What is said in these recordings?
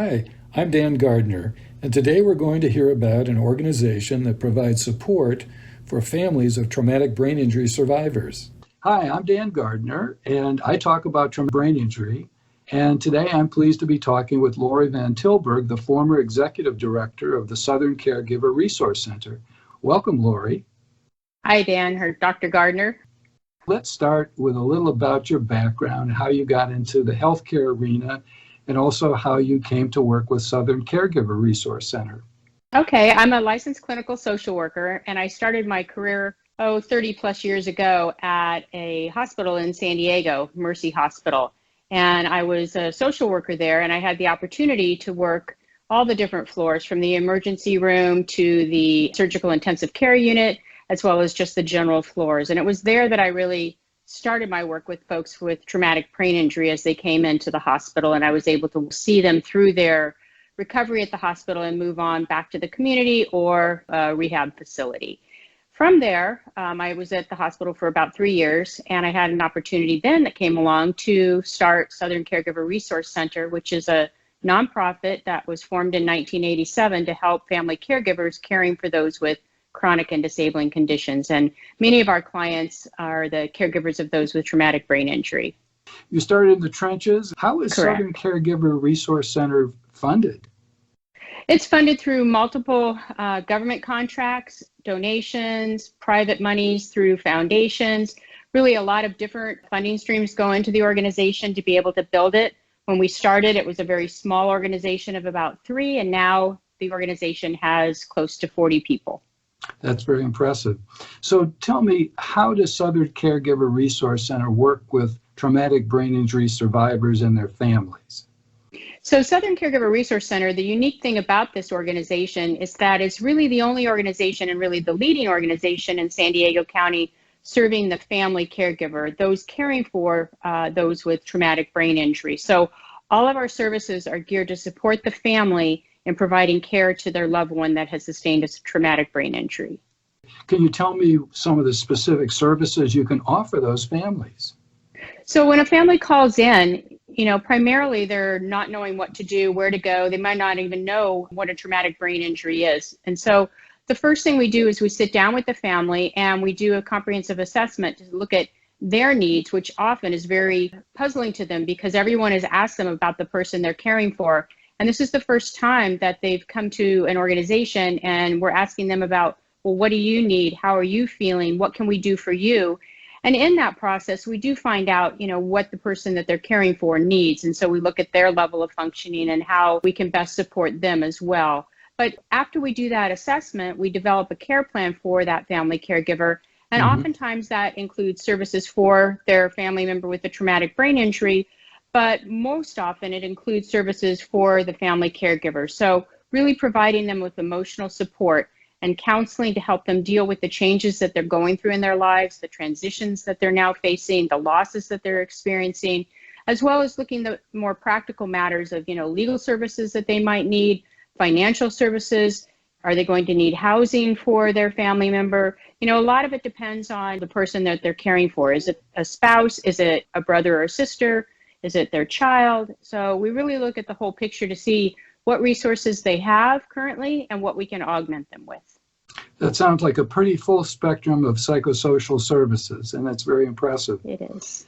Hi, I'm Dan Gardner, and today we're going to hear about an organization that provides support for families of traumatic brain injury survivors. Hi, I'm Dan Gardner, and I talk about traumatic brain injury. And today I'm pleased to be talking with Lorie Van Tilburg, the former executive director of the Southern Caregiver Resource Center. Welcome, Lorie. Hi, Dan, Dr. Gardner. Let's start with a little about your background, how you got into the healthcare arena, and also how you came to work with Southern Caregiver Resource Center. Okay, I'm a licensed clinical social worker, and I started my career 30 plus years ago at a hospital in San Diego, Mercy Hospital. And I was a social worker there, and I had the opportunity to work all the different floors, from the emergency room to the surgical intensive care unit, as well as just the general floors. And it was there that I really started my work with folks with traumatic brain injury as they came into the hospital, and I was able to see them through their recovery at the hospital and move on back to the community or rehab facility. From there, I was at the hospital for about 3 years, and I had an opportunity then that came along to start Southern Caregiver Resource Center, which is a nonprofit that was formed in 1987 to help family caregivers caring for those with chronic and disabling conditions. And many of our clients are the caregivers of those with traumatic brain injury. You started in the trenches. How is Correct. Southern Caregiver Resource Center funded? It's funded through multiple government contracts, donations, private monies through foundations. Really a lot of different funding streams go into the organization to be able to build it. When we started, it was a very small organization of about 3, and now the organization has close to 40 people. That's very impressive. So tell me, how does Southern Caregiver Resource Center work with traumatic brain injury survivors and their families? So Southern Caregiver Resource Center, the unique thing about this organization is that it's really the only organization and really the leading organization in San Diego County serving the family caregiver, those caring for those with traumatic brain injury. So all of our services are geared to support the family in providing care to their loved one that has sustained a traumatic brain injury. Can you tell me some of the specific services you can offer those families? So when a family calls in, primarily they're not knowing what to do, where to go. They might not even know what a traumatic brain injury is. And so the first thing we do is we sit down with the family and we do a comprehensive assessment to look at their needs, which often is very puzzling to them because everyone has asked them about the person they're caring for. And this is the first time that they've come to an organization and we're asking them about, well, what do you need? How are you feeling? What can we do for you? And in that process, we do find out, what the person that they're caring for needs. And so we look at their level of functioning and how we can best support them as well. But after we do that assessment, we develop a care plan for that family caregiver. And oftentimes that includes services for their family member with a traumatic brain injury, but most often it includes services for the family caregiver. So really providing them with emotional support and counseling to help them deal with the changes that they're going through in their lives, the transitions that they're now facing, the losses that they're experiencing, as well as looking at the more practical matters of, legal services that they might need, financial services. Are they going to need housing for their family member? A lot of it depends on the person that they're caring for. Is it a spouse? Is it a brother or sister? Is it their child? So we really look at the whole picture to see what resources they have currently and what we can augment them with. That sounds like a pretty full spectrum of psychosocial services, and that's very impressive. It is.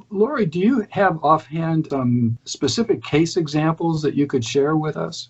Lorie, do you have offhand some specific case examples that you could share with us?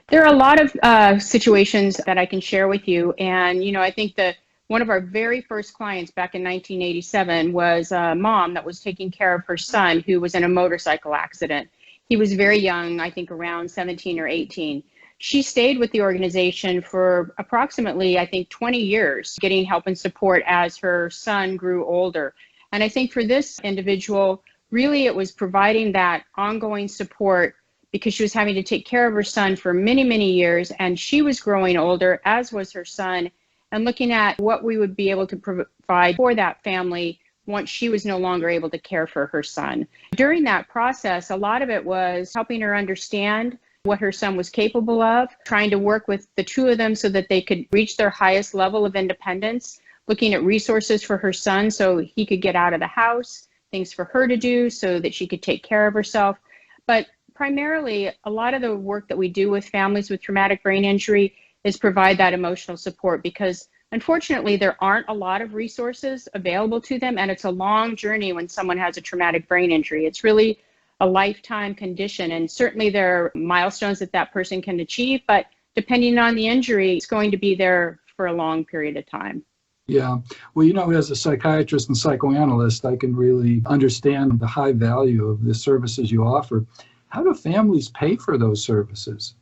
There are a lot of situations that I can share with you. And, I think that one of our very first clients back in 1987 was a mom that was taking care of her son who was in a motorcycle accident. He was very young, I think around 17 or 18. She stayed with the organization for approximately, 20 years, getting help and support as her son grew older. And I think for this individual, really it was providing that ongoing support because she was having to take care of her son for many, many years, and she was growing older, as was her son, and looking at what we would be able to provide for that family once she was no longer able to care for her son. During that process, a lot of it was helping her understand what her son was capable of, trying to work with the two of them so that they could reach their highest level of independence, looking at resources for her son so he could get out of the house, things for her to do so that she could take care of herself. But primarily, a lot of the work that we do with families with traumatic brain injury is provide that emotional support because unfortunately there aren't a lot of resources available to them, and it's a long journey when someone has a traumatic brain injury. It's really a lifetime condition, and certainly there are milestones that that person can achieve, but depending on the injury, it's going to be there for a long period of time. Yeah. Well, as a psychiatrist and psychoanalyst, I can really understand the high value of the services you offer. How do families pay for those services?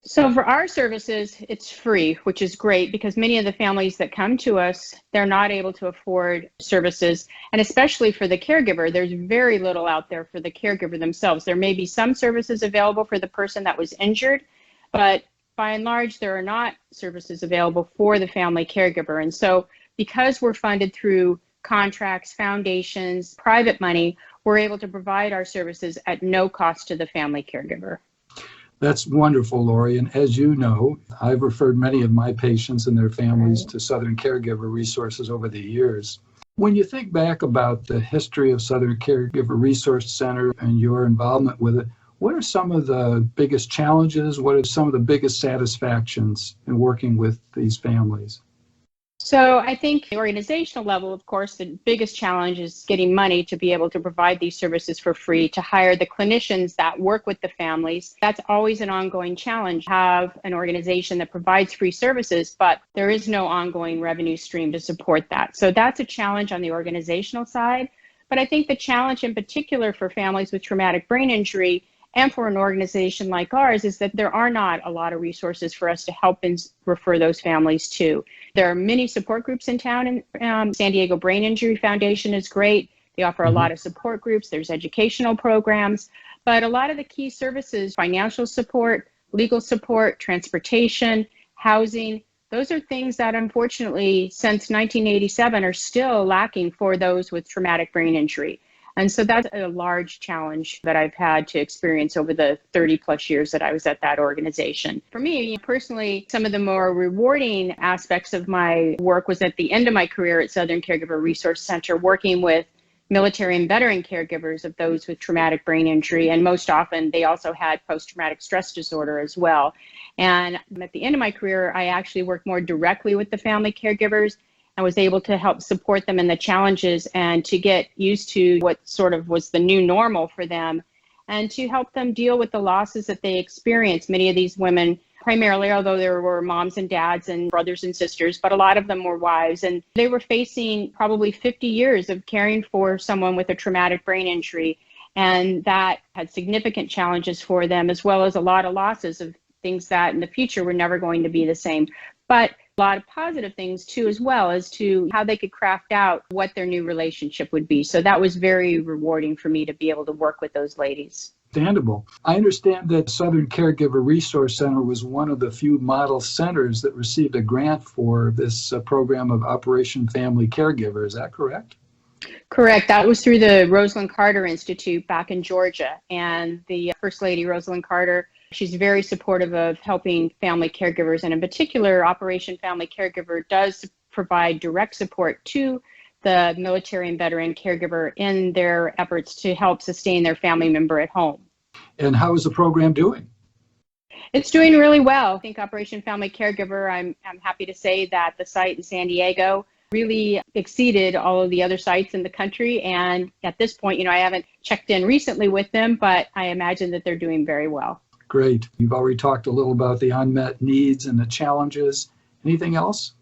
So for our services, it's free, which is great because many of the families that come to us, they're not able to afford services. And especially for the caregiver, there's very little out there for the caregiver themselves. There may be some services available for the person that was injured, but by and large, there are not services available for the family caregiver. And so because we're funded through contracts, foundations, private money, we're able to provide our services at no cost to the family caregiver. That's wonderful, Lorie. And as you know, I've referred many of my patients and their families to Southern Caregiver Resources over the years. When you think back about the history of Southern Caregiver Resource Center and your involvement with it, what are some of the biggest challenges? What are some of the biggest satisfactions in working with these families? So I think the organizational level, of course, the biggest challenge is getting money to be able to provide these services for free, to hire the clinicians that work with the families. That's always an ongoing challenge. Have an organization that provides free services, but there is no ongoing revenue stream to support that. So that's a challenge on the organizational side. But I think the challenge in particular for families with traumatic brain injury and for an organization like ours is that there are not a lot of resources for us to help and refer those families to. There are many support groups in town, and San Diego Brain Injury Foundation is great. They offer a lot of support groups. There's educational programs, but a lot of the key services, financial support, legal support, transportation, housing, those are things that unfortunately since 1987 are still lacking for those with traumatic brain injury. And so that's a large challenge that I've had to experience over the 30 plus years that I was at that organization. For me, personally, some of the more rewarding aspects of my work was at the end of my career at Southern Caregiver Resource Center, working with military and veteran caregivers of those with traumatic brain injury. And most often they also had post-traumatic stress disorder as well. And at the end of my career, I actually worked more directly with the family caregivers. I was able to help support them in the challenges and to get used to what sort of was the new normal for them and to help them deal with the losses that they experienced. Many of these women, primarily, although there were moms and dads and brothers and sisters, but a lot of them were wives, and they were facing probably 50 years of caring for someone with a traumatic brain injury. And that had significant challenges for them, as well as a lot of losses of things that in the future were never going to be the same. But a lot of positive things too, as well as to how they could craft out what their new relationship would be. So that was very rewarding for me to be able to work with those ladies. Understandable. I understand that Southern Caregiver Resource Center was one of the few model centers that received a grant for this program of Operation Family Caregiver. Is that correct? Correct. That was through the Rosalind Carter Institute back in Georgia. And the First Lady, Rosalind Carter, she's very supportive of helping family caregivers, and in particular, Operation Family Caregiver does provide direct support to the military and veteran caregiver in their efforts to help sustain their family member at home. And how is the program doing? It's doing really well. I think Operation Family Caregiver, I'm happy to say that the site in San Diego really exceeded all of the other sites in the country. And at this point, I haven't checked in recently with them, but I imagine that they're doing very well. Great. You've already talked a little about the unmet needs and the challenges. Anything else?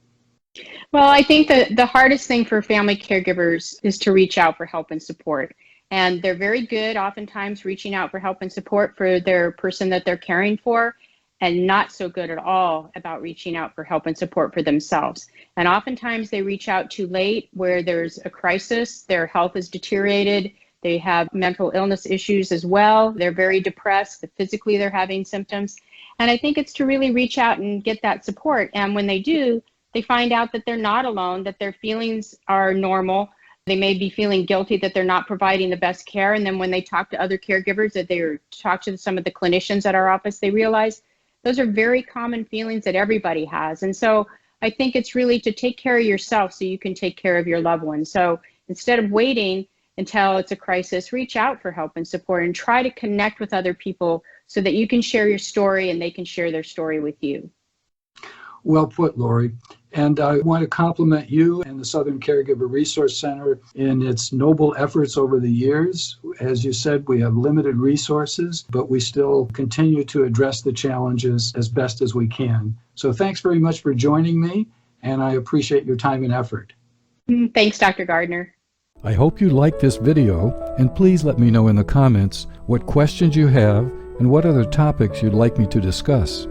Well, I think that the hardest thing for family caregivers is to reach out for help and support. And they're very good oftentimes reaching out for help and support for their person that they're caring for, and not so good at all about reaching out for help and support for themselves. And oftentimes they reach out too late where there's a crisis, their health is deteriorated, they have mental illness issues as well, they're very depressed, physically they're having symptoms. And I think it's to really reach out and get that support. And when they do, they find out that they're not alone, that their feelings are normal. They may be feeling guilty that they're not providing the best care. And then when they talk to other caregivers, that they talk to some of the clinicians at our office, they realize those are very common feelings that everybody has. And so I think it's really to take care of yourself so you can take care of your loved ones. So instead of waiting, until it's a crisis, reach out for help and support and try to connect with other people so that you can share your story and they can share their story with you. Well put, Lorie. And I want to compliment you and the Southern Caregiver Resource Center in its noble efforts over the years. As you said, we have limited resources, but we still continue to address the challenges as best as we can. So thanks very much for joining me, and I appreciate your time and effort. Thanks, Dr. Gardner. I hope you liked this video, and please let me know in the comments what questions you have and what other topics you'd like me to discuss.